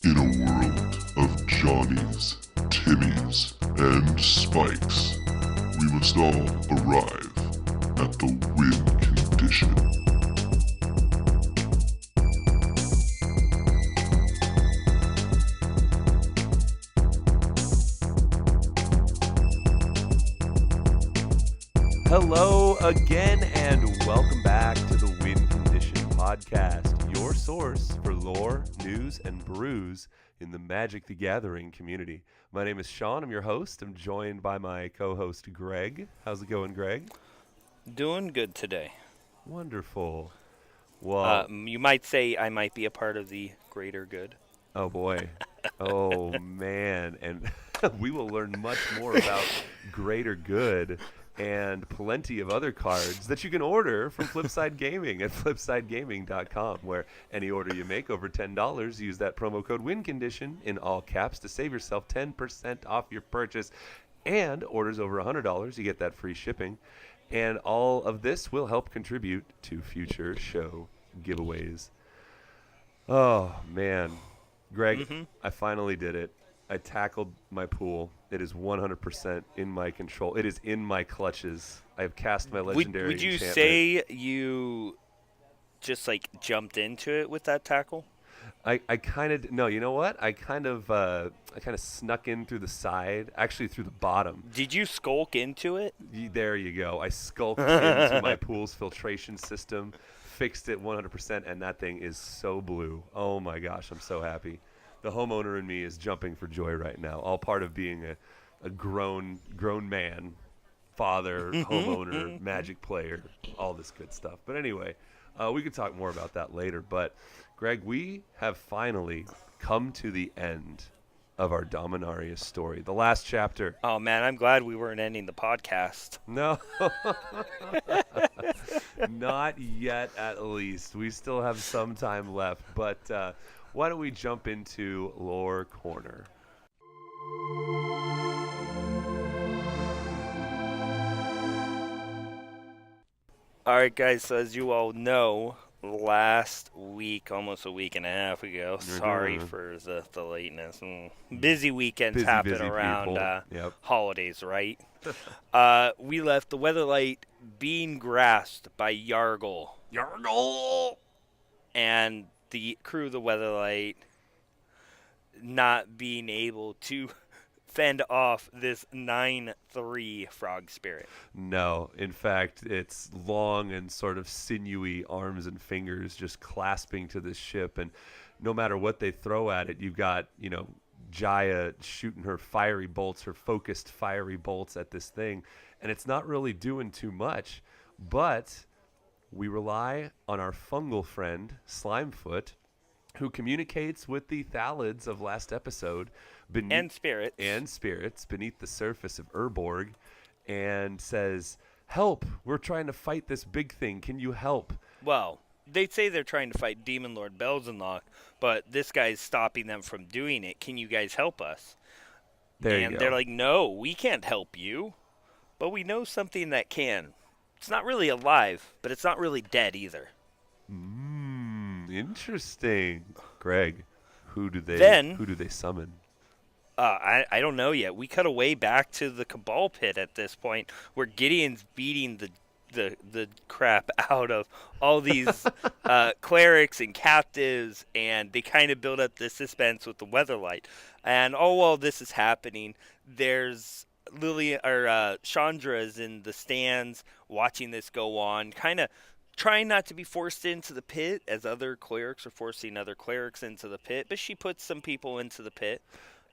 In a world of Johnnies, Timmies, and Spikes, we must all arrive at the win condition. Hello again, and welcome back to the Win Condition Podcast, your source for lore, news, and brews in the Magic the Gathering community. My name is Sean. I'm your host. I'm joined by my co-host, Greg. How's it going, Greg? Doing good today. Wonderful. Well, You might say I might be a part of the greater good. oh boy. Oh, man. And we will learn much more about greater good and plenty of other cards that you can order from Flipside Gaming at flipsidegaming.com, where any order you make over $10, use that promo code WINCONDITION in all caps to save yourself 10% off your purchase. And orders over $100, you get that free shipping. And all of this will help contribute to future show giveaways. Oh, man. Greg, I finally did it. I tackled my pool. It is 100% in my control. It is in my clutches. I have cast my legendary Would you enchantment. say you just like jumped into it with that tackle? I kind of no. You know what? I kind of snuck in through the side, actually through the bottom. Did you skulk into it? There you go. I skulked into my pool's filtration system, fixed it 100%, and that thing is so blue. Oh my gosh, I'm so happy. The homeowner in me is jumping for joy right now. All part of being a grown man, father, homeowner, Magic player, all this good stuff. But anyway, we could talk more about that later. But Greg, we have finally come to the end of our Dominaria story, the last chapter. Oh man, I'm glad we weren't ending the podcast. No, not yet at least. We still have some time left, but why don't we jump into Lore Corner? All right, guys. So as you all know, last week, almost a week and a half ago. Sorry for the lateness. Busy weekends happen around holidays, right? We left the Weatherlight being grasped by Yargle. And the crew of the Weatherlight not being able to fend off this 9/3 frog spirit. No, in fact, it's long and sort of sinewy arms and fingers just clasping to this ship, and no matter what they throw at it, you've got, Jaya shooting her fiery bolts, her focused fiery bolts at this thing, and it's not really doing too much, but we rely on our fungal friend, Slimefoot, who communicates with the Thalids of last episode and spirits beneath the surface of Urborg, and says, "Help, we're trying to fight this big thing. Can you help?" Well, they say they're trying to fight Demon Lord Belzenlock, but this guy's stopping them from doing it. Can you guys help us? And they're like, "No, we can't help you, but we know something that can. It's not really alive, but it's not really dead either." Interesting. Greg, who do they summon? I don't know yet. We cut away back to the Cabal pit at this point, where Gideon's beating the crap out of all these clerics and captives, and they kind of build up this suspense with the Weatherlight. And all while this is happening, there's Chandra is in the stands watching this go on, kind of trying not to be forced into the pit as other clerics are forcing other clerics into the pit, but she puts some people into the pit.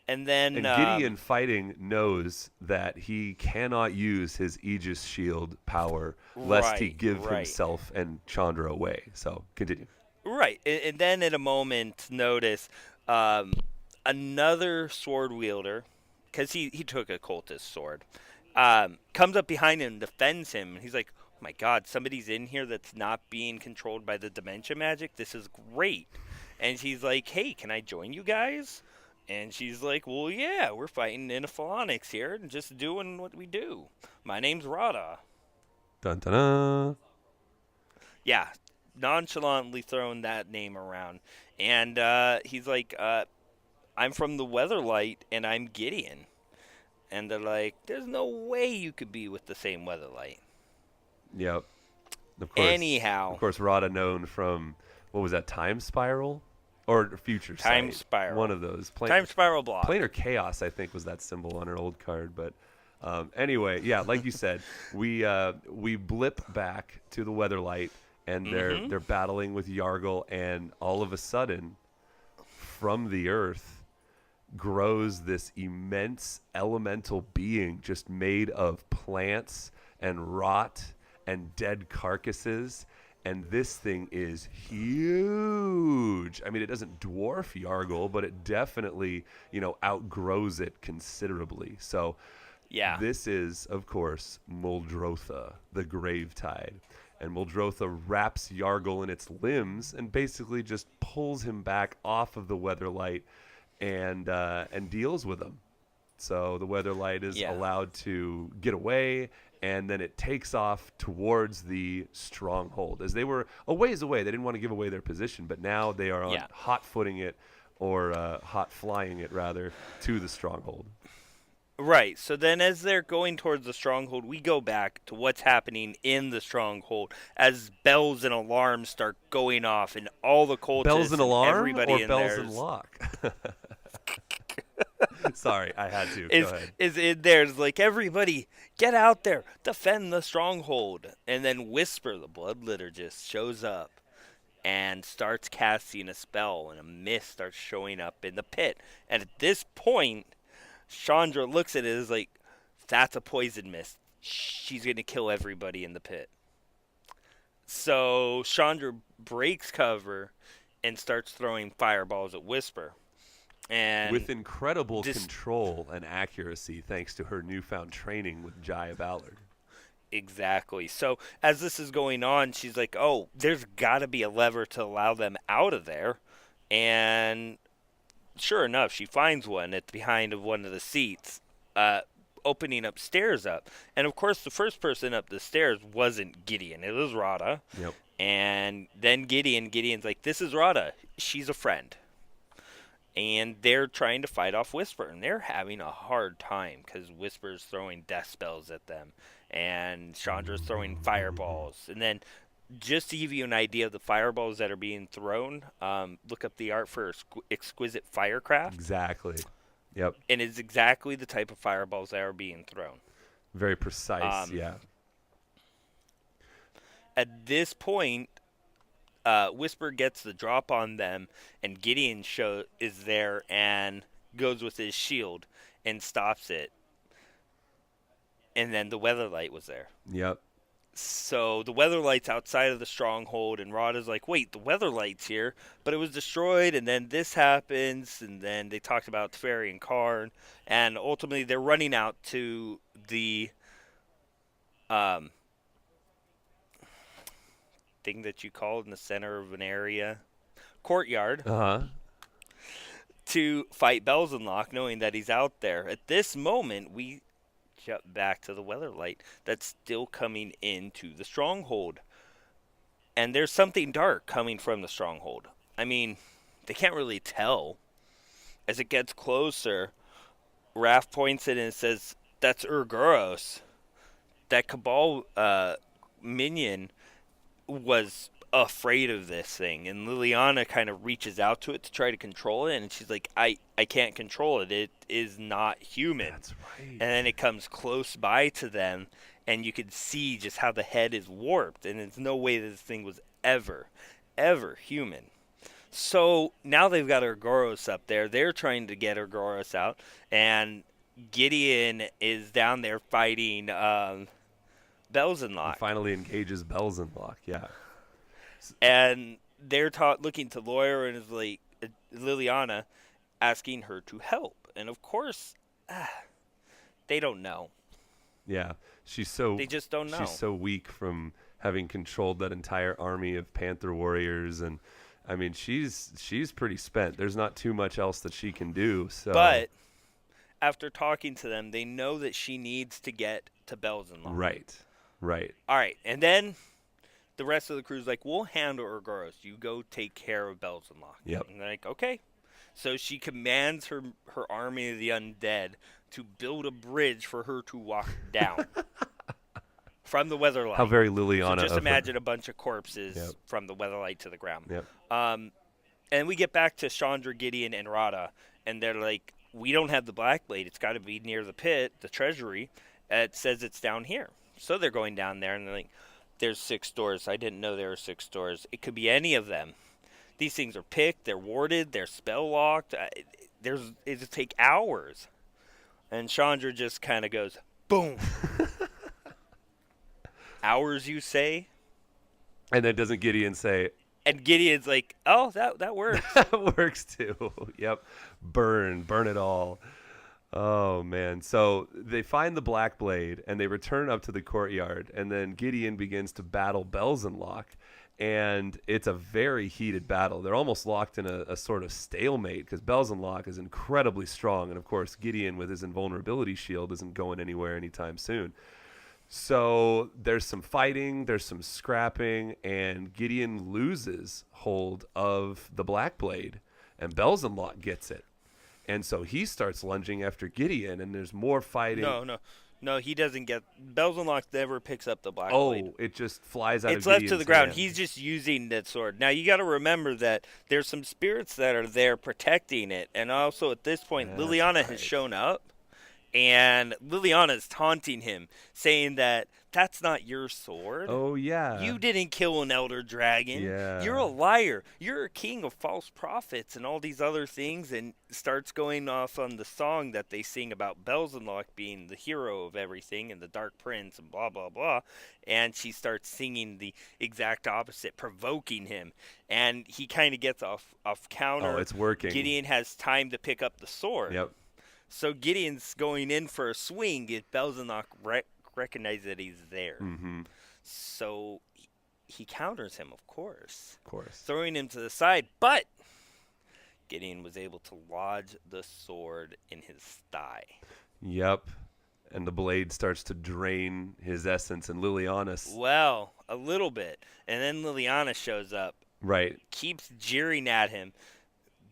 And then Gideon fighting knows that he cannot use his Aegis shield power lest he give himself and Chandra away. So continue. Right. And then at a moment's notice, another sword wielder, because he took a cultist sword, comes up behind him and defends him. And he's like, "Oh my God, somebody's in here that's not being controlled by the dementia magic. This is great." And he's like, "Hey, can I join you guys?" And she's like, "Well, yeah, we're fighting Inophalonics here and just doing what we do. My name's Rada." Dun dun dun. Yeah, nonchalantly throwing that name around. And he's like, I'm from the Weatherlight, and I'm Gideon. And they're like, there's no way you could be with the same Weatherlight. Yep. Of Anyhow. course, Rada known from, what was that, Time Spiral? Or Future Time Sight. Spiral. One of those. Time Spiral block. Planar Chaos, I think, was that symbol on her old card. But anyway, yeah, like you said, we blip back to the Weatherlight, and they're battling with Yargle, and all of a sudden, from the earth, grows this immense elemental being just made of plants and rot and dead carcasses. And this thing is huge. I mean, it doesn't dwarf Yargle, but it definitely, outgrows it considerably. So Yeah. this is, of course, Muldrotha, the Gravetide. And Muldrotha wraps Yargle in its limbs and basically just pulls him back off of the Weatherlight and deals with him. So the Weatherlight is allowed to get away, and then it takes off towards the stronghold. As they were a ways away, they didn't want to give away their position, but now they are on hot footing it, or hot flying it rather, to the stronghold. Right. So then as they're going towards the stronghold, we go back to what's happening in the stronghold as bells and alarms start going off, and all the cultists Bells and alarm, everybody or in bells there's... and lock? Sorry, I had to. Go ahead. Is in there's like, everybody get out there, defend the stronghold, and then Whisper, the blood liturgist, shows up and starts casting a spell, and a mist starts showing up in the pit. And at this point, Chandra looks at it as like, that's a poison mist. She's going to kill everybody in the pit. So Chandra breaks cover and starts throwing fireballs at Whisper. And with incredible control and accuracy, thanks to her newfound training with Jaya Ballard. Exactly. So as this is going on, she's like, oh, there's got to be a lever to allow them out of there. And sure enough, she finds one at behind of one of the seats, opening upstairs up. And of course, the first person up the stairs wasn't Gideon. It was Rada. Yep. And then Gideon's like, this is Rada. She's a friend. And they're trying to fight off Whisper, and they're having a hard time because Whisper's throwing death spells at them, and Chandra's throwing fireballs. And then, just to give you an idea of the fireballs that are being thrown, look up the art for Exquisite Firecraft. Exactly. Yep. And it's exactly the type of fireballs that are being thrown. Very precise, yeah. At this point, Whisper gets the drop on them, and Gideon is there and goes with his shield and stops it. And then the Weatherlight was there. Yep. So the Weatherlight's outside of the stronghold, and Rada's like, wait, the Weatherlight's here, but it was destroyed, and then this happens, and then they talked about Teferi and Karn, and ultimately they're running out to the thing that you called in the center of an area, courtyard, to fight Belzenlock, knowing that he's out there. At this moment, we jump back to the Weatherlight that's still coming into the stronghold. And there's something dark coming from the stronghold. I mean, they can't really tell. As it gets closer, Raph points it and says, that's Urguros. That Cabal minion was afraid of this thing, and Liliana kind of reaches out to it to try to control it, and she's like, I can't control it. It is not human. That's right. And then it comes close by to them, and you can see just how the head is warped, and there's no way that this thing was ever human. So now they've got Urgoros up there. They're trying to get Urgoros out, and Gideon is down there fighting Belzenlock. He finally engages Belzenlock, yeah. And they're looking to Lawyer and is like, Liliana, asking her to help. And of course, they don't know. Yeah, they just don't know. She's so weak from having controlled that entire army of Panther warriors, and I mean, she's pretty spent. There's not too much else that she can do. So, but after talking to them, they know that she needs to get to Belzenlock. Right. All right, and then the rest of the crew's like, we'll handle Urgoros. You go take care of Belzenlock. Yep. And they're like, okay. So she commands her army of the undead to build a bridge for her to walk down from the weatherlight. How very So Liliana just of her. imagine a bunch of corpses Yep. from the weatherlight to the ground. Yep. And we get back to Chandra, Gideon, and Radha, and they're like, we don't have the Black Blade. It's got to be near the pit, the treasury. It says it's down here. So they're going down there, and they're like, there's 6 doors. I didn't know there were 6 doors. It could be any of them. These things are picked. They're warded. They're spell locked. It'll take hours. And Chandra just kind of goes, boom. Hours, you say? And then doesn't Gideon say, And Gideon's like, oh, that works. that works too. Yep. Burn it all. Oh, man. So they find the Black Blade, and they return up to the courtyard, and then Gideon begins to battle Belzenlock, and it's a very heated battle. They're almost locked in a sort of stalemate, because Belzenlock is incredibly strong, and, of course, Gideon, with his invulnerability shield, isn't going anywhere anytime soon. So there's some fighting, there's some scrapping, and Gideon loses hold of the Black Blade, and Belzenlock gets it. And so he starts lunging after Gideon, and there's more fighting. No, he doesn't get. Belzenlock never picks up the Black Blade. Oh, it just flies out of It's left to Gideon's the ground. hand. He's just using that sword. Now, you got to remember that there's some spirits that are there protecting it. And also, at this point, That's Liliana right. has shown up. And Liliana is taunting him, saying that that's not your sword. Oh, yeah. You didn't kill an elder dragon. Yeah. You're a liar. You're a king of false prophets and all these other things, and starts going off on the song that they sing about Belzenlock being the hero of everything and the Dark Prince and blah, blah, blah. And she starts singing the exact opposite, provoking him. And he kind of gets off counter. Oh, it's working. Gideon has time to pick up the sword. Yep. So Gideon's going in for a swing. Belzenlock recognizes that he's there. Mm-hmm. So he counters him, of course, Throwing throwing him to the side. But Gideon was able to lodge the sword in his thigh. Yep. And the blade starts to drain his essence, and Liliana... Well, a little bit. And then Liliana shows up, Right. keeps jeering at him,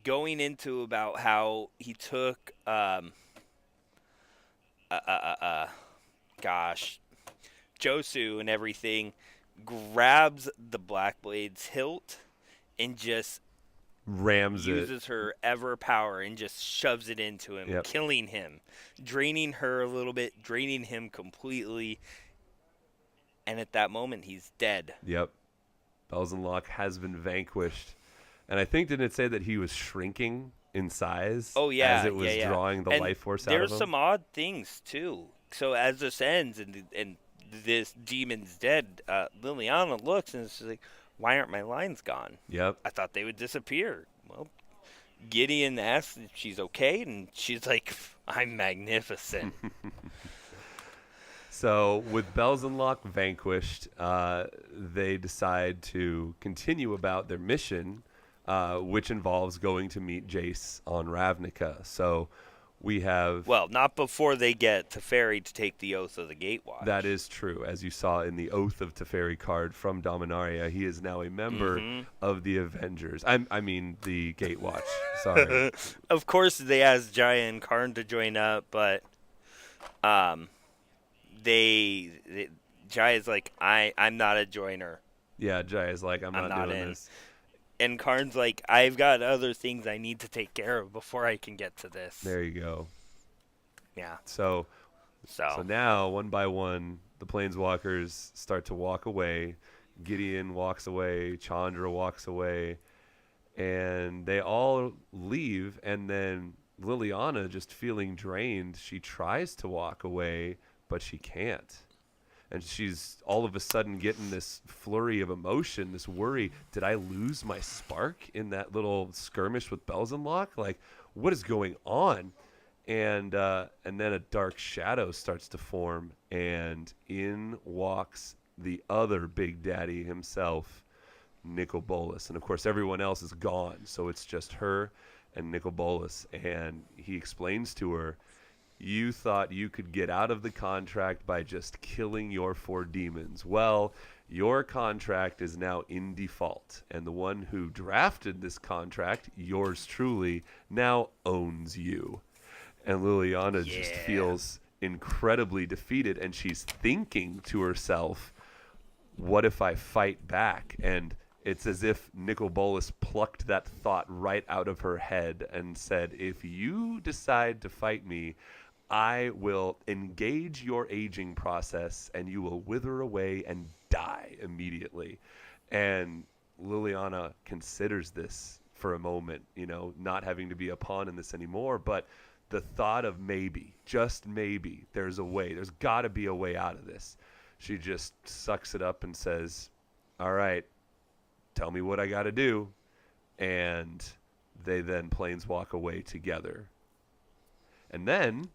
going into about how he took, Josu and everything, grabs the Black Blade's hilt and just Rams it. uses her ever power and just shoves it into him, Yep. killing him, draining her a little bit, draining him completely. And at that moment, he's dead. Yep. Belzenlock has been vanquished. And I think, didn't it say that he was shrinking in size? Oh, yeah. As it was drawing the And life force out of him? there's some odd things, too. So as this ends and this demon's dead, Liliana looks and she's like, why aren't my lines gone? Yep. I thought they would disappear. Well, Gideon asks if she's okay, and she's like, I'm magnificent. So with Belzenlock vanquished, they decide to continue about their mission, which involves going to meet Jace on Ravnica. So we have... Well, not before they get Teferi to take the Oath of the Gatewatch. That is true. As you saw in the Oath of Teferi card from Dominaria, he is now a member of the Avengers. I mean, the Gatewatch. Sorry. Of course, they asked Jaya and Karn to join up, but Jaya's like, I'm not a joiner. Yeah, Jay is like, I'm not doing in. this. And Karn's like, I've got other things I need to take care of before I can get to this. There you go. Yeah. So now, one by one, the Planeswalkers start to walk away. Gideon walks away. Chandra walks away. And they all leave. And then Liliana, just feeling drained, she tries to walk away, but she can't. And she's all of a sudden getting this flurry of emotion, this worry. Did I lose my spark in that little skirmish with Belzenlock? Like, what is going on? And then a dark shadow starts to form, and in walks the other Big Daddy himself, Nicol Bolas. And, of course, everyone else is gone, so it's just her and Nicol Bolas. And he explains to her, You thought you could get out of the contract by just killing your 4 demons. Well, your contract is now in default, and the one who drafted this contract, yours truly, now owns you. And Liliana just feels incredibly defeated, and she's thinking to herself, what if I fight back? And it's as if Nicol Bolas plucked that thought right out of her head and said, if you decide to fight me, I will engage your aging process, and you will wither away and die immediately. And Liliana considers this for a moment, not having to be a pawn in this anymore, but the thought of maybe, just maybe, there's a way. There's got to be a way out of this. She just sucks it up and says, all right, tell me what I got to do. And they then planeswalk away together. And then,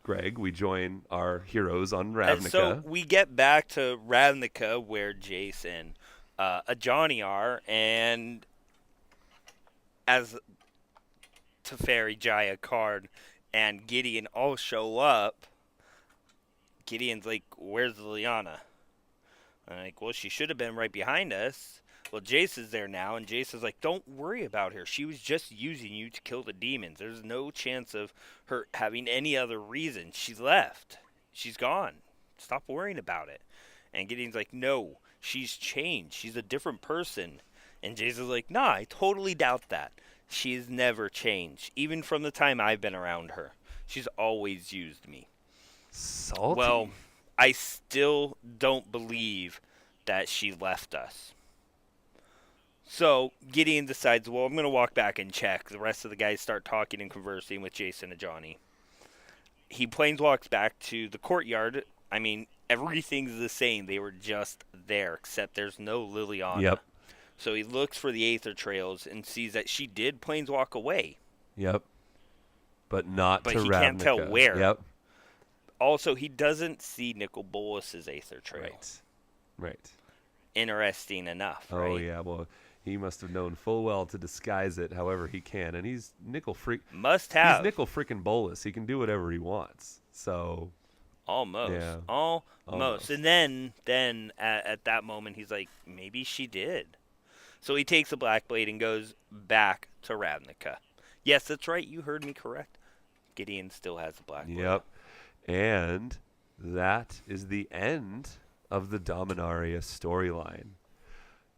Greg, we join our heroes on Ravnica. And so we get back to Ravnica where Jason, Ajani are, and as Teferi, Jaya, Card, and Gideon all show up, Gideon's like, where's Liliana? I'm like, well, she should have been right behind us. Well, Jace is there now, and Jace is like, don't worry about her. She was just using you to kill the demons. There's no chance of her having any other reason. She's left. She's gone. Stop worrying about it. And Gideon's like, no, she's changed. She's a different person. And Jace is like, nah, I totally doubt that. She's never changed, even from the time I've been around her. She's always used me. Salty. Well, I still don't believe that she left us. So Gideon decides, well, I'm going to walk back and check. The rest of the guys start talking and conversing with Jason and Johnny. He planeswalks back to the courtyard. I mean, everything's the same. They were just there, except there's no Liliana. Yep. So he looks for the Aether Trails and sees that she did planeswalk away. Yep. But not to Ravnica. But he can't tell where. Yep. Also, he doesn't see Nicol Bolas' Aether Trail. Right. Interesting enough, right? Oh, yeah. Well, he must have known full well to disguise it however he can. And he's Must have. He's Nicol freaking Bolas. He can do whatever he wants. So. Almost. Yeah. Almost. And then at that moment, he's like, maybe she did. So he takes the Black Blade and goes back to Ravnica. Yes, that's right. You heard me correct. Gideon still has the Black Blade. Yep. And that is the end of the Dominaria storyline.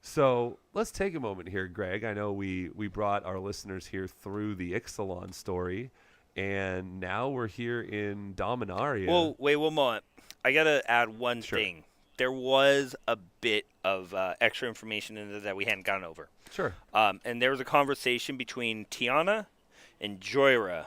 So let's take a moment here, Greg. I know we brought our listeners here through the Ixalan story, and now we're here in Dominaria. Well, wait one moment. I got to add one thing. There was a bit of extra information in there that we hadn't gone over. Sure. And there was a conversation between Tiana and Joyra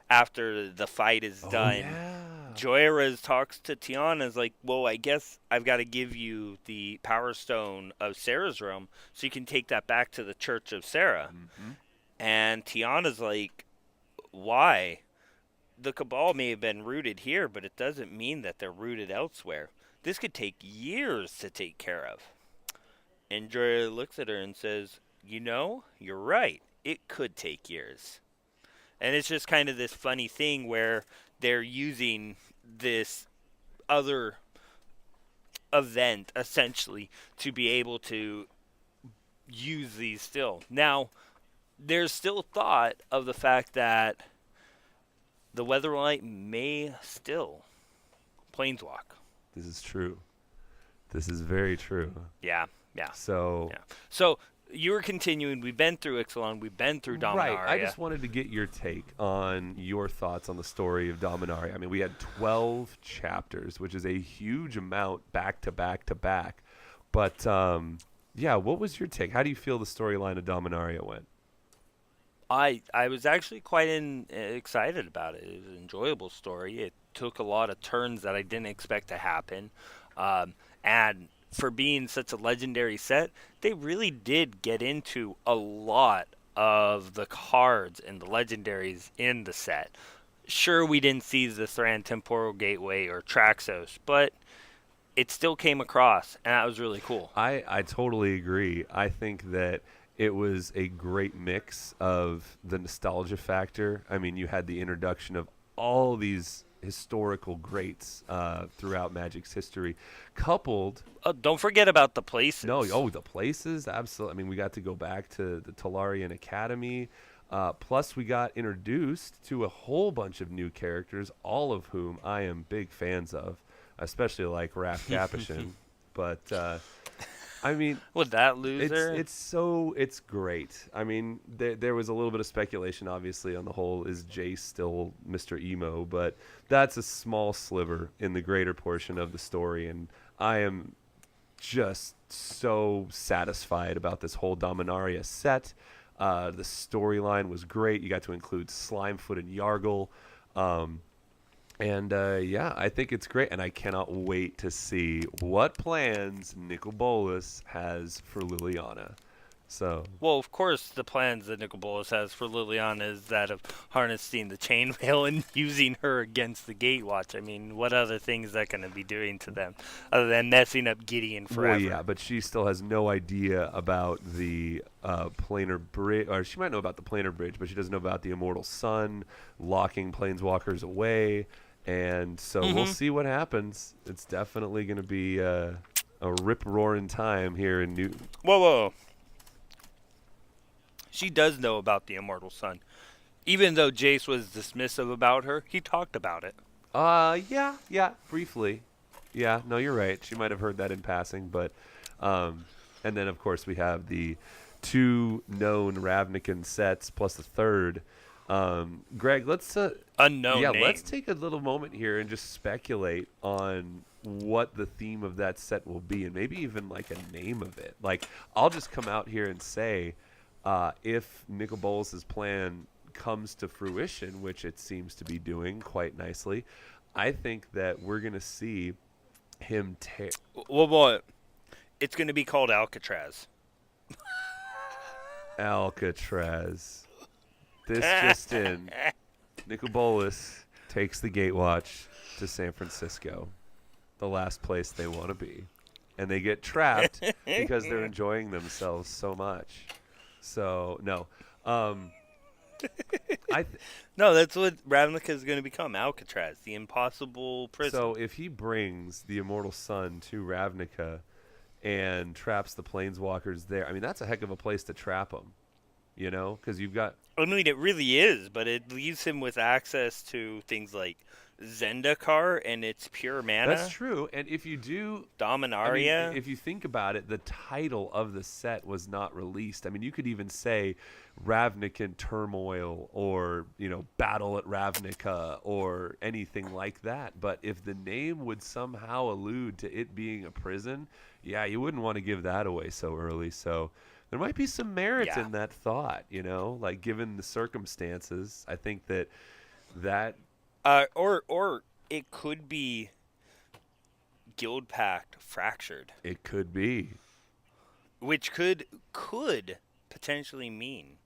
after the fight is done. Yeah. Joyra talks to Tiana, is like, well, I guess I've got to give you the Power Stone of Sarah's realm so you can take that back to the Church of Sarah. Mm-hmm. And Tiana's like, why? The Cabal may have been rooted here, but it doesn't mean that they're rooted elsewhere. This could take years to take care of. And Joyra looks at her and says, you're right. It could take years. And it's just kind of this funny thing where they're using this other event, essentially, to be able to use these still. Now, there's still thought of the fact that the Weatherlight may still planeswalk. This is true. This is very true. Yeah. So you were continuing. We've been through Ixalan. We've been through Dominaria. Right. I just wanted to get your take on your thoughts on the story of Dominaria. I mean, we had 12 chapters, which is a huge amount back to back to back. But, what was your take? How do you feel the storyline of Dominaria went? I was actually quite excited about it. It was an enjoyable story. It took a lot of turns that I didn't expect to happen. And for being such a legendary set, they really did get into a lot of the cards and the legendaries in the set. Sure, we didn't see the Thran Temporal Gateway or Traxos, but it still came across, and that was really cool. I totally agree. I think that it was a great mix of the nostalgia factor. I mean, you had the introduction of all these historical greats throughout Magic's history, coupled. Don't forget about the places. No, the places, absolutely. I mean, we got to go back to the Tolarian Academy. Plus, we got introduced to a whole bunch of new characters, all of whom I am big fans of, especially like Raph Capuchin. But I mean, with that loser, it's great. I mean, there was a little bit of speculation, obviously, on the whole, is Jace still Mr. Emo? But that's a small sliver in the greater portion of the story, and I am just so satisfied about this whole Dominaria set. The storyline was great. You got to include Slimefoot and Yargle. Yeah, I think it's great, and I cannot wait to see what plans Nicol Bolas has for Liliana. So, well, of course, the plans that Nicol Bolas has for Liliana is that of harnessing the chainmail and using her against the Gatewatch. I mean, what other thing is that going to be doing to them other than messing up Gideon forever? Well, yeah, but she still has no idea about the planar bridge, or she might know about the planar bridge, but she doesn't know about the immortal sun locking planeswalkers away. And so we'll see what happens. It's definitely going to be a rip-roaring time here in New. Whoa. She does know about the immortal sun. Even though Jace was dismissive about her, he talked about it. Yeah, briefly. Yeah, no, you're right. She might have heard that in passing, but and then of course we have the 2 known Ravnican sets plus the third. Greg, let's unknown name. Let's take a little moment here and just speculate on what the theme of that set will be, and maybe even like a name of it. Like, I'll just come out here and say, if Nicol Bolas' plan comes to fruition, which it seems to be doing quite nicely, I think that we're going to see him Well, it's going to be called Alcatraz. Alcatraz. This just in. Nicol Bolas takes the Gatewatch to San Francisco, the last place they want to be. And they get trapped because they're enjoying themselves so much. So, no. No, that's what Ravnica is going to become, Alcatraz, the impossible prison. So if he brings the immortal sun to Ravnica and traps the planeswalkers there, I mean, that's a heck of a place to trap them, you know? Because you've got... I mean, it really is, but it leaves him with access to things like Zendikar and its pure mana. That's true. And if you do... Dominaria. I mean, if you think about it, the title of the set was not released. I mean, you could even say Ravnican Turmoil or, you know, Battle at Ravnica or anything like that. But if the name would somehow allude to it being a prison, yeah, you wouldn't want to give that away so early. So there might be some merit in that thought, you know, like given the circumstances. I think that or it could be Guild Pact Fractured. It could be. Which could potentially mean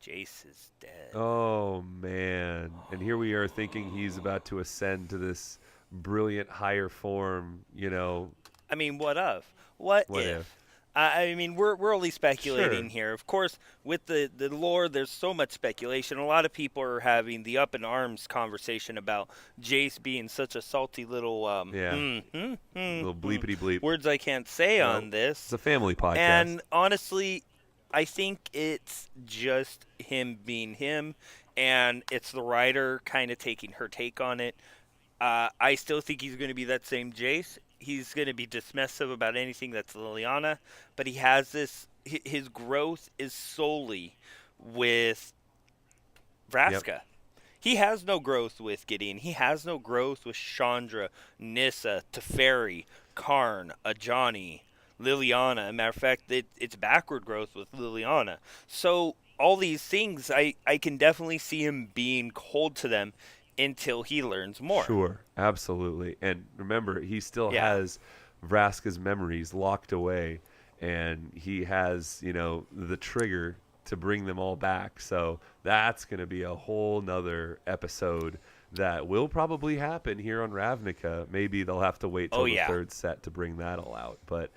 Jace is dead. Oh, man. And here we are thinking he's about to ascend to this brilliant higher form, you know. I mean, what if? What if? I mean, we're only speculating here. Of course, with the lore, there's so much speculation. A lot of people are having the up in arms conversation about Jace being such a salty little little bleepity bleep words I can't say on this. It's a family podcast. And honestly, I think it's just him being him, and it's the writer kind of taking her take on it. I still think he's going to be that same Jace. He's going to be dismissive about anything that's Liliana, but he has this. His growth is solely with Vraska. Yep. He has no growth with Gideon. He has no growth with Chandra, Nissa, Teferi, Karn, Ajani, Liliana. As a matter of fact, it's backward growth with Liliana. So all these things, I can definitely see him being cold to them until he learns more. Sure, absolutely. And remember, he still has Vraska's memories locked away, and he has, you know, the trigger to bring them all back. So that's going to be a whole nother episode that will probably happen here on Ravnica. Maybe they'll have to wait till the third set to bring that all out. But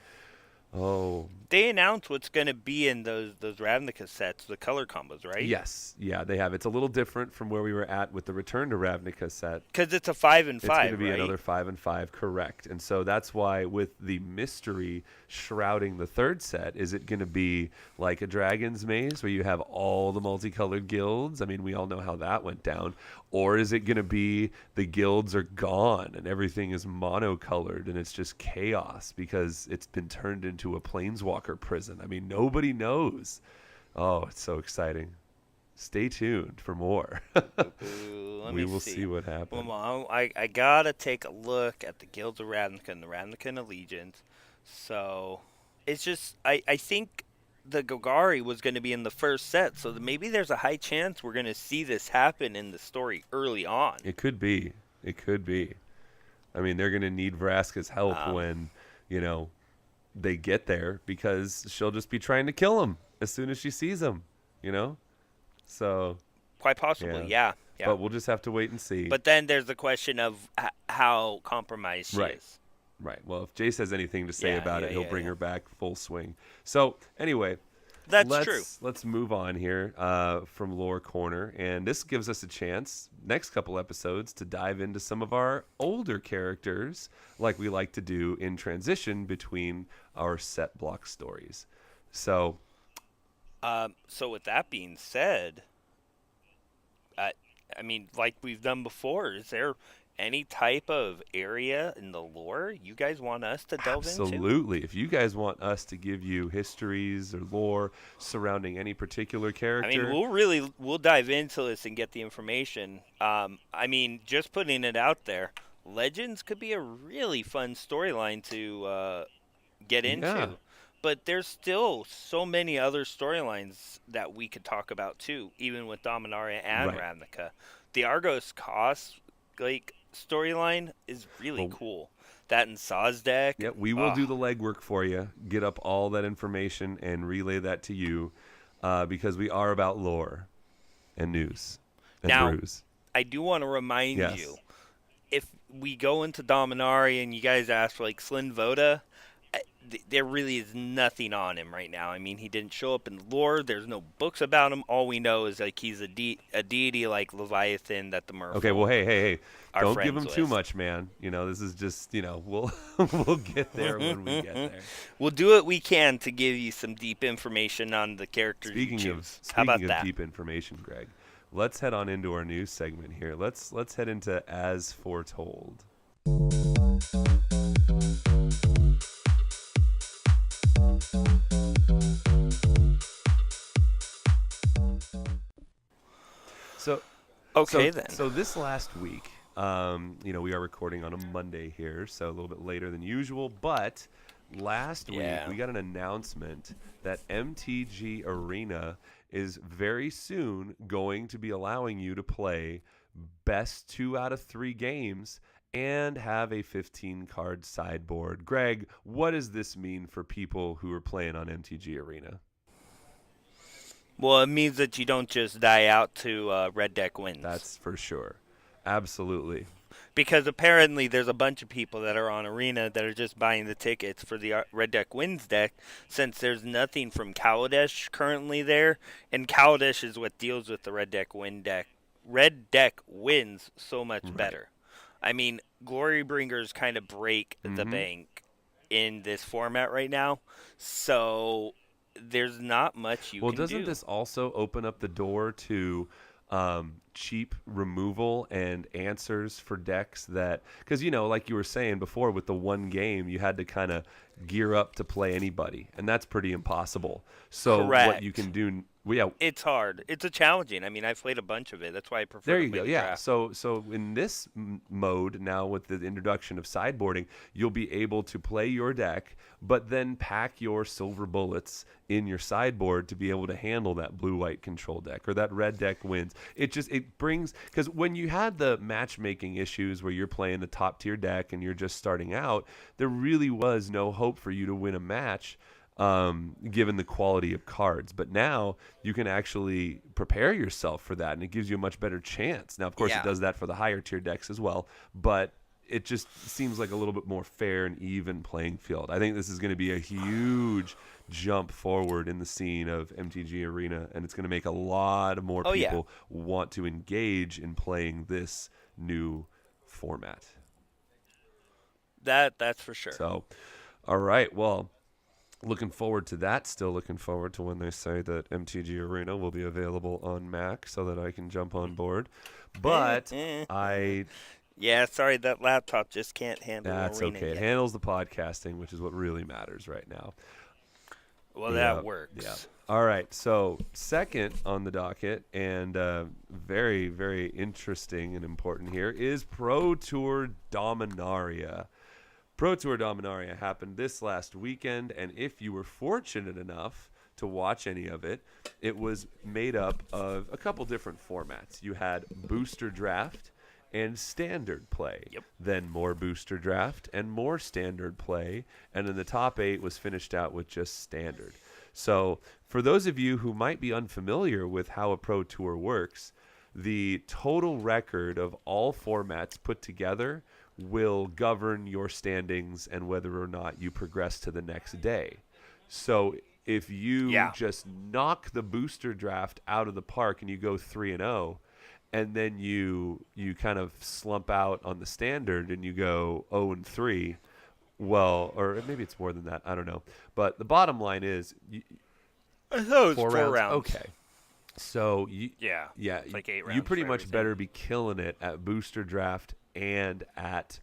Oh, They announced what's going to be in those Ravnica sets, the color combos, right? yes. Yeah, they have. It's a little different from where we were at with the Return to Ravnica set. Because it's a 5 and It's going 5, to be right? another 5 and 5, correct. And so that's why with the mystery shrouding the third set, is it going to be like a Dragon's Maze where you have all the multicolored guilds? I mean, we all know how that went down. Or is it going to be the guilds are gone and everything is monocolored and it's just chaos because it's been turned into a planeswalker prison? I mean, nobody knows. Oh, it's so exciting. Stay tuned for more. Ooh, let We me will see what happens. Well, I gotta take a look at the Guilds of Ravnica and the Ravnican Allegiance. So it's just I think the Golgari was going to be in the first set, so maybe there's a high chance we're going to see this happen in the story early on. It could be. It could be. I mean, they're going to need Vraska's help when, they get there because she'll just be trying to kill him as soon as she sees him, So, Quite possibly, yeah. But we'll just have to wait and see. But then there's the question of how compromised she is. Right. Well, if Jace has anything to say about it, he'll bring yeah. her back full swing. So, anyway, That's true. Let's move on here from Lore Corner. And this gives us a chance, next couple episodes, to dive into some of our older characters, like we like to do in transition between our set block stories. So, So with that being said, I mean, like we've done before, is there any type of area in the lore you guys want us to delve into? absolutely. If you guys want us to give you histories or lore surrounding any particular character, I mean, we'll dive into this and get the information. I mean, just putting it out there, Legends could be a really fun storyline to get into. Yeah. But there's still so many other storylines that we could talk about too, even with Dominaria and Right. Ravnica. The Argos Cost storyline is really cool. That in Saw's deck. Yeah, we will do the legwork for you, get up all that information, and relay that to you, because we are about lore and news and Now, brews. I do want to remind Yes. you, if we go into Dominaria and you guys ask for Slyn Voda, there really is nothing on him right now. I mean, he didn't show up in lore. There's no books about him. All we know is he's a deity like Leviathan that the Merfolk. Okay, well, hey, are don't give friends him too with. much, man. This is just, we'll get there when we get there. We'll do what we can to give you some deep information on the characters you choose. How about that? Deep information, Greg, let's head on into our news segment here. Let's head into As Foretold. So this last week, we are recording on a Monday here, so a little bit later than usual. But last week we got an announcement that MTG Arena is very soon going to be allowing you to play best 2 out of 3 games and have a 15-card sideboard. Greg, what does this mean for people who are playing on MTG Arena? Well, it means that you don't just die out to Red Deck wins. That's for sure. Absolutely. Because apparently there's a bunch of people that are on Arena that are just buying the tickets for the Red Deck wins deck, since there's nothing from Kaladesh currently there, and Kaladesh is what deals with the Red Deck win deck. Red Deck wins so much better. I mean, Glorybringers kind of break the bank in this format right now, so there's not much you can do. Well, doesn't this also open up the door to cheap removal and answers for decks that, because like you were saying before, with the one game you had to kind of gear up to play anybody, and that's pretty impossible. So Correct. What you can do, it's hard. It's challenging. I mean, I've played a bunch of it. That's why I prefer. There to you play go. the Yeah. draft. So in this mode now, with the introduction of sideboarding, you'll be able to play your deck, but then pack your silver bullets in your sideboard to be able to handle that blue-white control deck or that red deck wins. It brings, because when you had the matchmaking issues where you're playing the top tier deck and you're just starting out, there really was no hope for you to win a match. Given the quality of cards. But now you can actually prepare yourself for that, and it gives you a much better chance. Now, of course, it does that for the higher tier decks as well, but it just seems like a little bit more fair and even playing field. I think this is going to be a huge jump forward in the scene of MTG Arena, and it's going to make a lot more people want to engage in playing this new format. That's for sure. So, all right, well, looking forward to that. Still looking forward to when they say that MTG Arena will be available on Mac so that I can jump on board. But Yeah, sorry, that laptop just can't handle That's Arena okay. yet. It handles the podcasting, which is what really matters right now. Well, that works. Yeah. All right. So second on the docket, and very, very interesting and important here, is Pro Tour Dominaria. Pro Tour Dominaria happened this last weekend, and if you were fortunate enough to watch any of it, it was made up of a couple different formats. You had booster draft and standard play, then more booster draft and more standard play, and then the top 8 was finished out with just standard. So for those of you who might be unfamiliar with how a Pro Tour works, the total record of all formats put together will govern your standings and whether or not you progress to the next day. So if you just knock the booster draft out of the park and you go 3-0, and then you kind of slump out on the standard and you go 0-3, well, or maybe it's more than that, I don't know. But the bottom line is, I thought it was 4 rounds. Okay. So it's like 8 rounds. You pretty for much everything. better be killing it at booster draft and at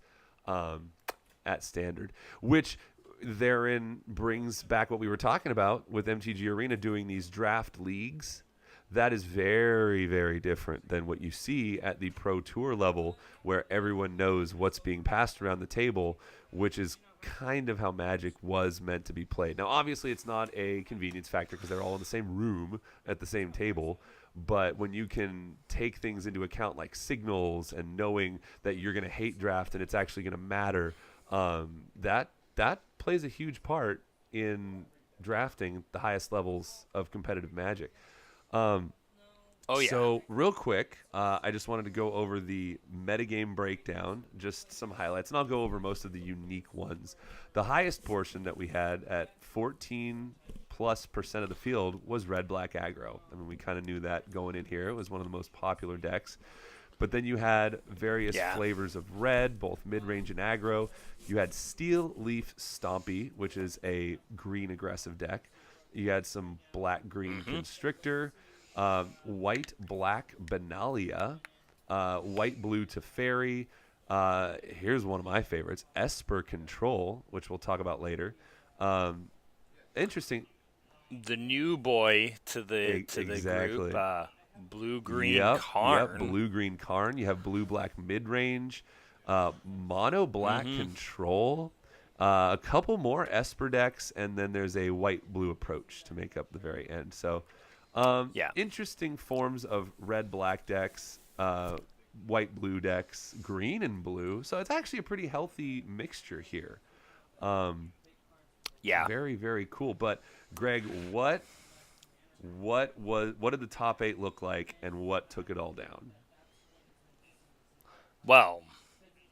standard, which therein brings back what we were talking about with MTG Arena doing these draft leagues. That is very, very different than what you see at the Pro Tour level, where everyone knows what's being passed around the table, which is kind of how Magic was meant to be played. Now, obviously, it's not a convenience factor because they're all in the same room at the same table. But when you can take things into account like signals and knowing that you're going to hate draft and it's actually going to matter, that plays a huge part in drafting the highest levels of competitive Magic. So real quick, I just wanted to go over the metagame breakdown, just some highlights, and I'll go over most of the unique ones. The highest portion that we had at 14+% of the field was red-black aggro. I mean, we kind of knew that going in here. It was one of the most popular decks. But then you had various flavors of red, both mid-range and aggro. You had Steel Leaf Stompy, which is a green aggressive deck. You had some black-green Constrictor, white-black Benalia, white-blue Teferi. Here's one of my favorites, Esper Control, which we'll talk about later. Interesting. The new boy to the group, blue-green Karn. Yep, blue-green Karn. You have blue-black mid-range, mono-black Control. A couple more Esper decks, and then there's a white-blue approach to make up the very end. So, interesting forms of red-black decks, white-blue decks, green and blue. So it's actually a pretty healthy mixture here. Very, very cool. But Greg, what did the top 8 look like, and what took it all down? Well,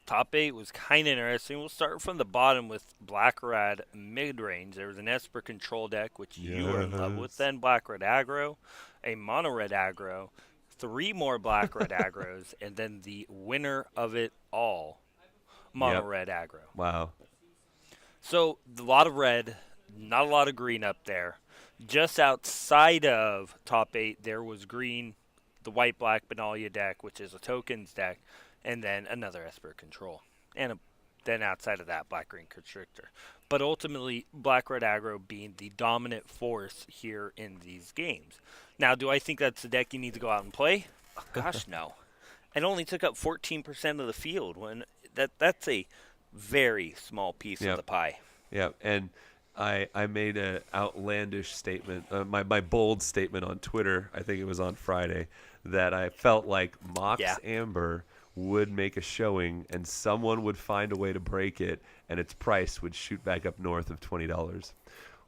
top 8 was kind of interesting. We'll start from the bottom with Black Red mid-range. There was an Esper Control deck, which you were in love with. Then Black Red aggro, a Mono Red aggro, 3 more Black Red aggros, and then the winner of it all, Mono Red aggro. Wow. So a lot of red, not a lot of green up there. Just outside of top 8, there was green, the white-black Benalia deck, which is a tokens deck, and then another Esper Control. And then outside of that, black-green Constrictor. But ultimately, black-red aggro being the dominant force here in these games. Now, do I think that's the deck you need to go out and play? Oh, gosh, no. It only took up 14% of the field. When that's a very small piece of the pie. Yeah, and I made an outlandish statement, my bold statement on Twitter, I think it was on Friday, that I felt like Mox Amber would make a showing and someone would find a way to break it and its price would shoot back up north of $20.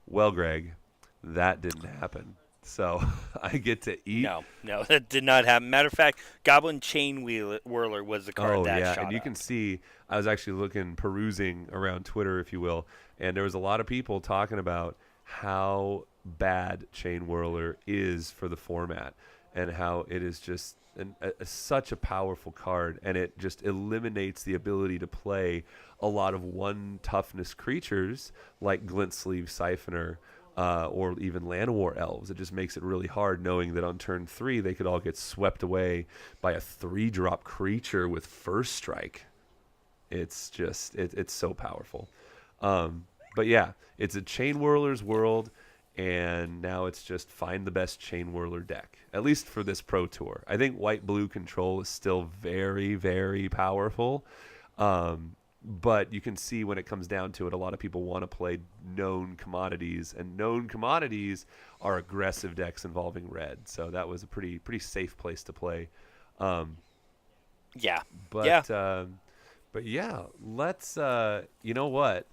Well, Greg, that didn't happen. So I get to eat. No, that did not happen. Matter of fact, Goblin Chain Whirler was the card Oh that yeah, shot and you up. can see I was actually perusing around Twitter, if you will, and there was a lot of people talking about how bad Chain Whirler is for the format, and how it is just such a powerful card, and it just eliminates the ability to play a lot of one toughness creatures like Glint Sleeve Siphoner. Or even Llanowar Elves. It just makes it really hard knowing that on turn 3 they could all get swept away by a 3-drop creature with First Strike. It's just, it's so powerful. But yeah, it's a Chain Whirler's world, and now it's just find the best Chain Whirler deck, at least for this Pro Tour. I think white-blue control is still very, very powerful. But you can see when it comes down to it, a lot of people want to play known commodities, and known commodities are aggressive decks involving red. So that was a pretty safe place to play. Yeah. But yeah, let's you know what?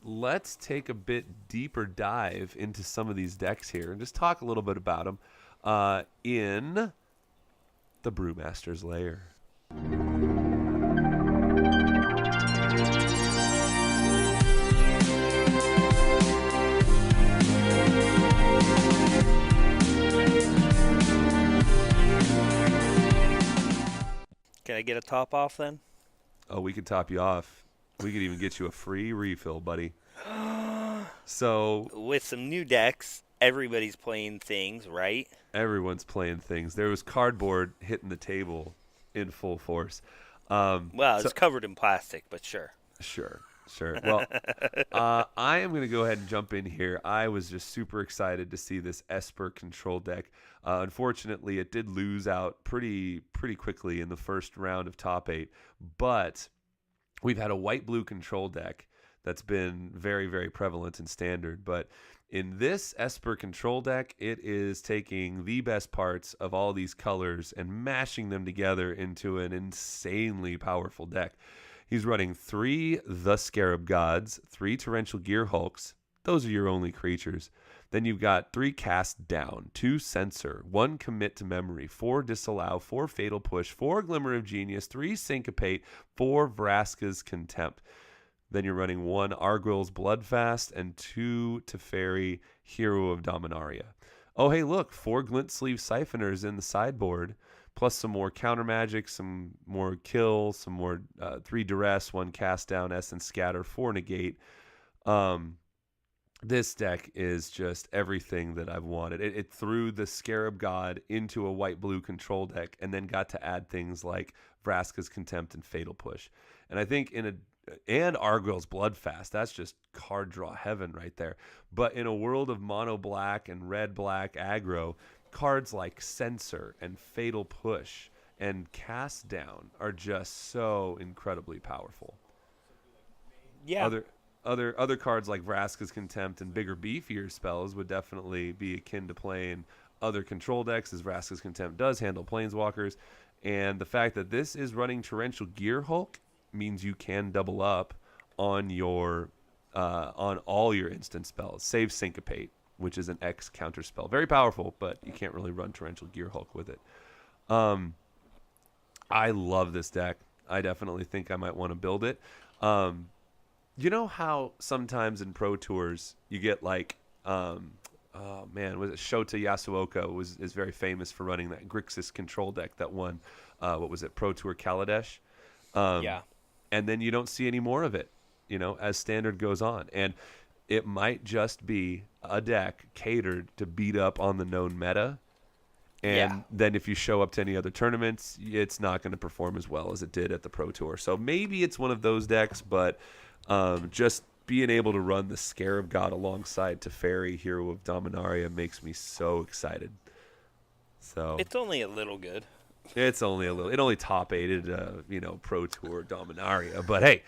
Let's take a bit deeper dive into some of these decks here and just talk a little bit about them in the Brewmaster's Lair. Can I get a top off then? Oh, we could top you off. We could even get you a free refill, buddy. So with some new decks, everybody's playing things, right? Everyone's playing things. There was cardboard hitting the table in full force. It's covered in plastic, but sure. Sure. Well, I am going to go ahead and jump in here. I was just super excited to see this Esper control deck. Unfortunately, it did lose out pretty quickly in the first round of top 8, but we've had a white-blue control deck that's been very, very prevalent in Standard. But in this Esper control deck, it is taking the best parts of all these colors and mashing them together into an insanely powerful deck. He's running 3 The Scarab Gods, 3 Torrential Gear Hulks. Those are your only creatures. Then you've got 3 Cast Down, 2 Censor, 1 Commit to Memory, 4 Disallow, 4 Fatal Push, 4 Glimmer of Genius, 3 Syncopate, 4 Vraska's Contempt. Then you're running 1 Arguel's Bloodfast and 2 Teferi, Hero of Dominaria. Oh, hey, look, 4 Glint Sleeve Siphoners in the sideboard, plus some more counter magic, some more kill, some more 3 Duress, 1 Cast Down, Essence Scatter, 4 Negate. This deck is just everything that I've wanted. It threw the Scarab God into a white-blue control deck and then got to add things like Vraska's Contempt and Fatal Push. And I think and Arguel's Bloodfast, that's just card draw heaven right there. But in a world of mono black and red black aggro, cards like Censor and Fatal Push and Cast Down are just so incredibly powerful. Yeah. Other cards like Vraska's Contempt and bigger, beefier spells would definitely be akin to playing other control decks, as Vraska's Contempt does handle Planeswalkers. And the fact that this is running Torrential Gear Hulk means you can double up on your on all your instant spells, save Syncopate, which is an X counter spell. Very powerful, but you can't really run Torrential Gear Hulk with it. I love this deck. I definitely think I might want to build it. You know how sometimes in Pro Tours you get like, was it Shota Yasuoka is very famous for running that Grixis control deck that won, Pro Tour Kaladesh? Yeah. And then you don't see any more of it, as Standard goes on. And it might just be a deck catered to beat up on the known meta. And then if you show up to any other tournaments, it's not going to perform as well as it did at the Pro Tour. So maybe it's one of those decks, but just being able to run the Scarab God alongside Teferi, Hero of Dominaria, makes me so excited. So it's only a little good. It's only a little. It only top 8'd, Pro Tour Dominaria. But hey,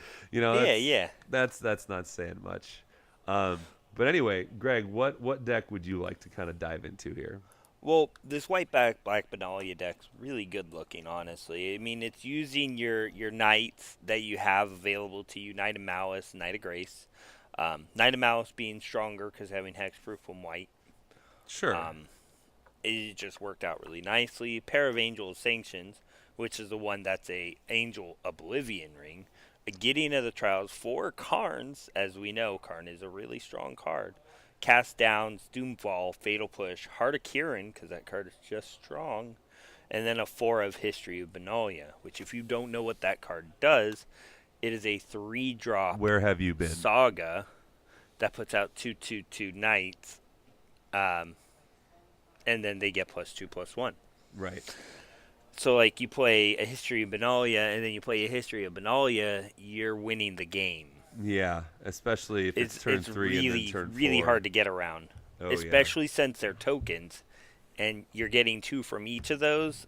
that's not saying much. But anyway, Greg, what deck would you like to kind of dive into here? Well, this white-back Black Benalia deck's really good looking, honestly. I mean, it's using your knights that you have available to you, Knight of Malice, Knight of Grace. Knight of Malice being stronger because having hexproof from white. Sure. It just worked out really nicely. Pair of Angel Sanctions, which is the one that's a Angel Oblivion ring. A Gideon of the Trials, 4 Karns, as we know, Karn is a really strong card. Cast Downs, Doomfall, Fatal Push, Heart of Kirin, because that card is just strong. And then a 4 of History of Benalia, which if you don't know what that card does, it is a 3-drop Where have you been? saga that puts out 2/2/2 knights. And then they get +2/+1. Right. So, like, you play a History of Benalia, and then you play a History of Benalia, you're winning the game. Yeah, especially if it's turn 3 really, and then turn 4. really hard to get around. Oh, especially since they're tokens, and you're getting 2 from each of those.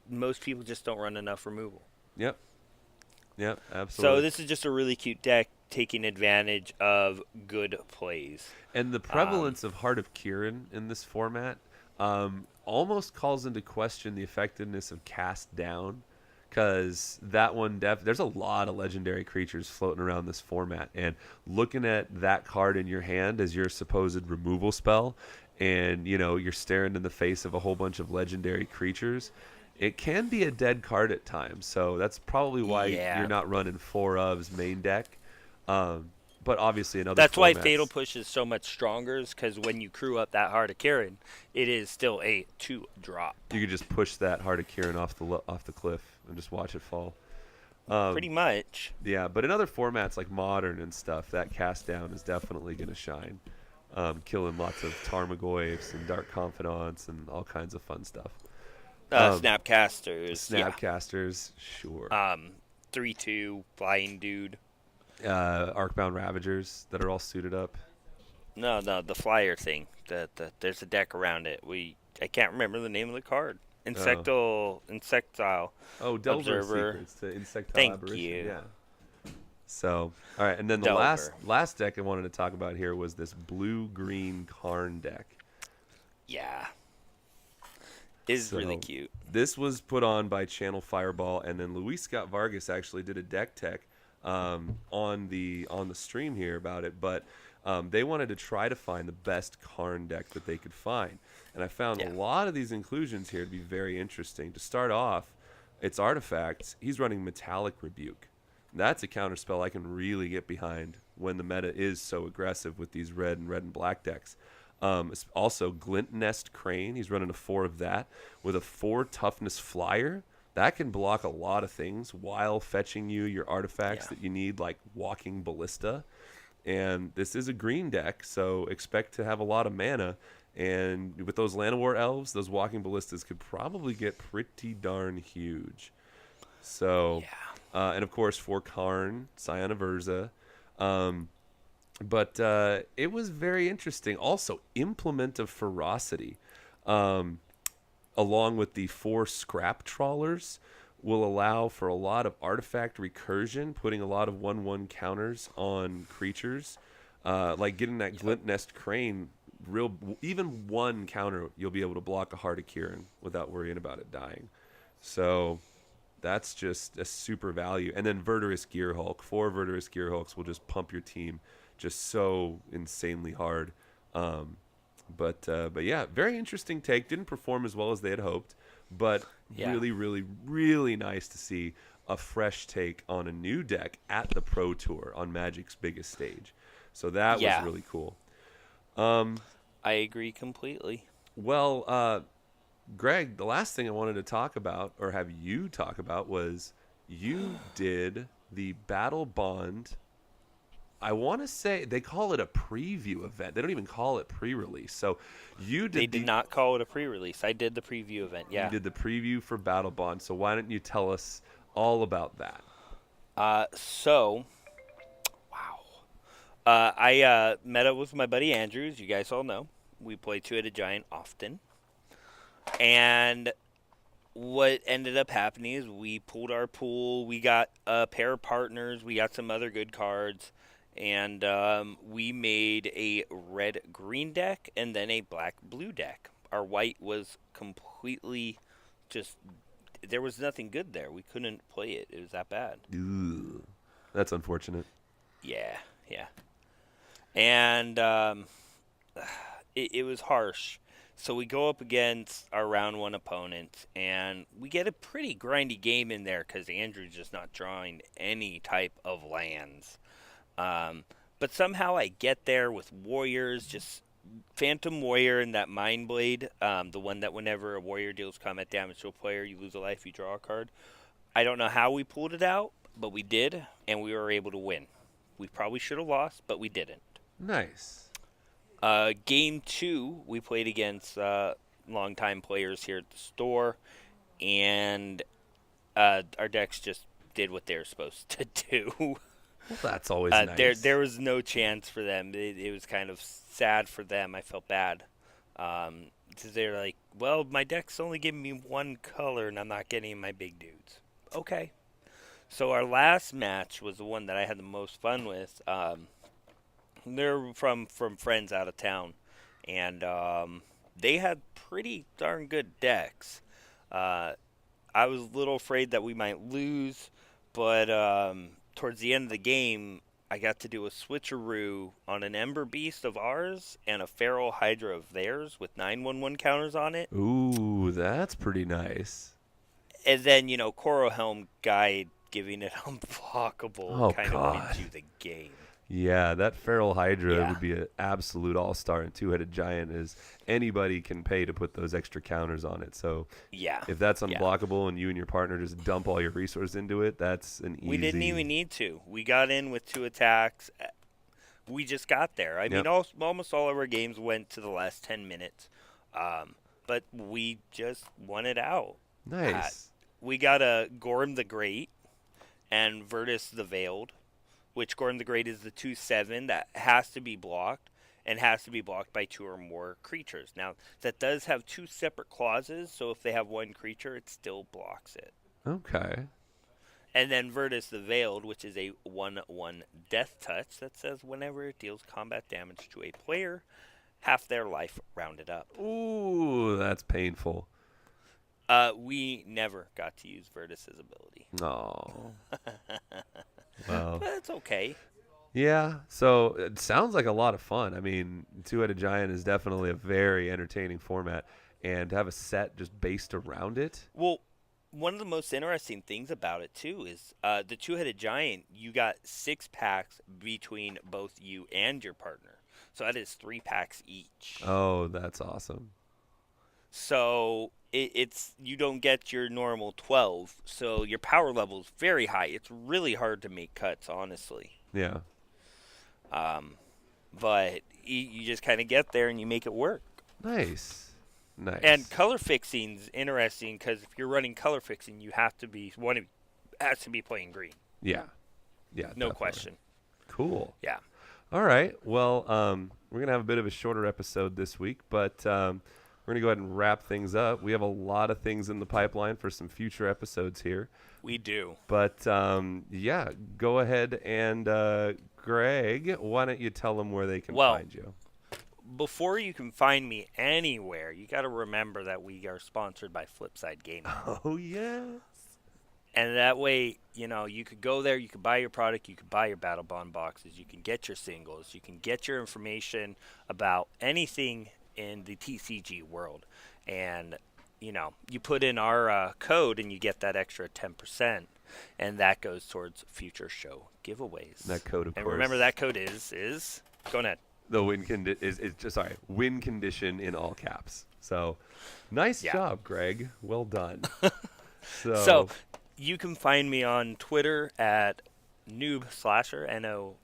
Most people just don't run enough removal. Yep. Yep, absolutely. So this is just a really cute deck taking advantage of good plays. And the prevalence of Heart of Kirin in this format almost calls into question the effectiveness of Cast Down, because that one there's a lot of legendary creatures floating around this format, and looking at that card in your hand as your supposed removal spell, and you're staring in the face of a whole bunch of legendary creatures, it can be a dead card at times. So that's probably why you're not running 4 ofs main deck. But obviously in other That's why formats, Fatal Push is so much stronger, because when you crew up that Heart of Kirin, it is still a 2-drop. you could just push that Heart of Kirin off the cliff and just watch it fall. Pretty much. Yeah, but in other formats like Modern and stuff, that Cast Down is definitely going to shine. Killing lots of Tarmogoyfs and Dark Confidants and all kinds of fun stuff. Snapcasters. Snapcasters, sure. 3/2, Flying Dude. Arcbound Ravagers that are all suited up. No, the flyer thing. There's a deck around it. I can't remember the name of the card. Insectile. Oh, Delver Observer. Secrets, the Insectile Thank Aberration. you. Yeah. So, all right, and then the Delver. last deck I wanted to talk about here was this blue-green Karn deck. Yeah. Is really cute. This was put on by Channel Fireball, and then Luis Scott Vargas actually did a deck tech on the stream here about it, but they wanted to try to find the best Karn deck that they could find, and I found a lot of these inclusions here to be very interesting. To start off, it's artifacts. He's running Metallic Rebuke. That's a counterspell I can really get behind when the meta is so aggressive with these red and black decks. Also, Glint Nest Crane. He's running a 4 of that with a 4 toughness flyer. That can block a lot of things while fetching you your artifacts that you need, like Walking Ballista. And this is a green deck, so expect to have a lot of mana. And with those Llanowar Elves, those Walking Ballistas could probably get pretty darn huge. So, and of course, for Karn, Scion of Urza. But it was very interesting. Also, Implement of Ferocity, along with the 4 Scrap Trawlers, will allow for a lot of artifact recursion, putting a lot of 1/1 counters on creatures. Like getting that Glint Nest Crane, even 1 counter, you'll be able to block a Heart of Kirin without worrying about it dying. So that's just a super value. And then Verdurous Gearhulk. 4 Verdurous Gearhulks will just pump your team just so insanely hard. But yeah, very interesting take. Didn't perform as well as they had hoped, but really, really, really nice to see a fresh take on a new deck at the Pro Tour on Magic's biggest stage. So that was really cool. I agree completely. Well, Greg, the last thing I wanted to talk about, or have you talk about, was you did the Battlebond. I want to say they call it a preview event. They don't even call it pre-release. So you did. They did not call it a pre-release. I did the preview event. Yeah. You did the preview for Battlebond. So why don't you tell us all about that? I met up with my buddy Andrews. You guys all know we play Two-Headed Giant often, and what ended up happening is we pulled our pool. We got a pair of partners. We got some other good cards. And we made a red-green deck and then a black-blue deck. Our white was completely just... There was nothing good there. We couldn't play it. It was that bad. Ooh, that's unfortunate. Yeah. And it was harsh. So we go up against our round one opponent, and we get a pretty grindy game in there because Andrew's just not drawing any type of lands. But somehow I get there with warriors, just Phantom Warrior and that Mind Blade, the one that whenever a warrior deals combat damage to a player, you lose a life, you draw a card. I don't know how we pulled it out, but we did, and we were able to win. We probably should have lost, but we didn't. Nice. Game 2, we played against longtime players here at the store, and our decks just did what they were supposed to do. Well, that's always nice. There was no chance for them. It was kind of sad for them. I felt bad. Because they're like, well, my deck's only giving me one color, and I'm not getting my big dudes. Okay. So our last match was the one that I had the most fun with. They're from friends out of town, and they had pretty darn good decks. I was a little afraid that we might lose, but towards the end of the game, I got to do a switcheroo on an Ember Beast of ours and a Feral Hydra of theirs with 9/1/1 counters on it. Ooh, that's pretty nice. And then, Coral Helm Guide giving it unblockable kind of wins you the game. Yeah, that Feral Hydra would be an absolute all-star, and Two-Headed Giant is anybody can pay to put those extra counters on it. So if that's unblockable and you and your partner just dump all your resources into it, that's an easy... We didn't even need to. We got in with 2 attacks. We just got there. I mean, almost all of our games went to the last 10 minutes, but we just won it out. Nice. We got a Gorm the Great and Virtus the Veiled, which Gorm the Great is the 2/7 that has to be blocked and has to be blocked by 2 or more creatures. Now, that does have 2 separate clauses, so if they have 1 creature, it still blocks it. Okay. And then Virtus the Veiled, which is a 1/1 death touch that says whenever it deals combat damage to a player, half their life rounded up. Ooh, that's painful. We never got to use Virtus's ability. No. Well, but it's okay. Yeah, so it sounds like a lot of fun. I mean, Two-Headed Giant is definitely a very entertaining format, and to have a set just based around it. Well, one of the most interesting things about it, too, is the Two-Headed Giant, you got 6 packs between both you and your partner. So that is 3 packs each. Oh, that's awesome. So it's you don't get your normal 12, so your power level is very high. It's really hard to make cuts, honestly. Yeah. But you just kind of get there and you make it work. Nice. And color fixing's interesting because if you're running color fixing, you have to be has to be playing green. Yeah. Yeah. No definitely. question. Cool. Yeah. All right. Well, we're gonna have a bit of a shorter episode this week, but we're going to go ahead and wrap things up. We have a lot of things in the pipeline for some future episodes here. We do. But, go ahead and, Greg, why don't you tell them where they can find you? Before you can find me anywhere, you got to remember that we are sponsored by Flipside Gaming. Oh, yes. And that way, you could go there, you could buy your product, you could buy your Battlebond boxes, you can get your singles, you can get your information about anything in the TCG world, and you put in our code and you get that extra 10%, and that goes towards future show giveaways. That code, of and course. Remember that code is go ahead. The win condition in all caps. So nice job, Greg. Well done. So you can find me on Twitter at noobslasher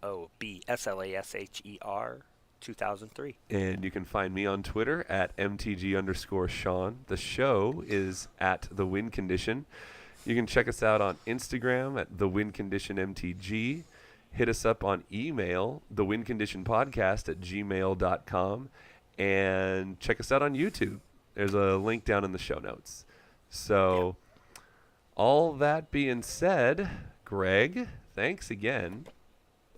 NOOBSLASHER 2003. And you can find me on Twitter at MTG_Sean. The show is at The Win Condition. You can check us out on Instagram at The Win Condition MTG. Hit us up on email, thewinconditionpodcast@gmail.com. And check us out on YouTube. There's a link down in the show notes. So, all that being said, Greg, thanks again.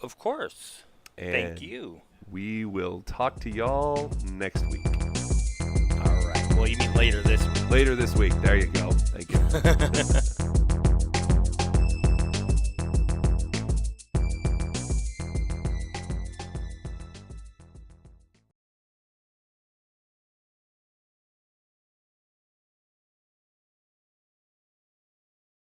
Of course. And thank you. We will talk to y'all next week. All right. Well, you mean later this week. Later this week. There you go. Thank you.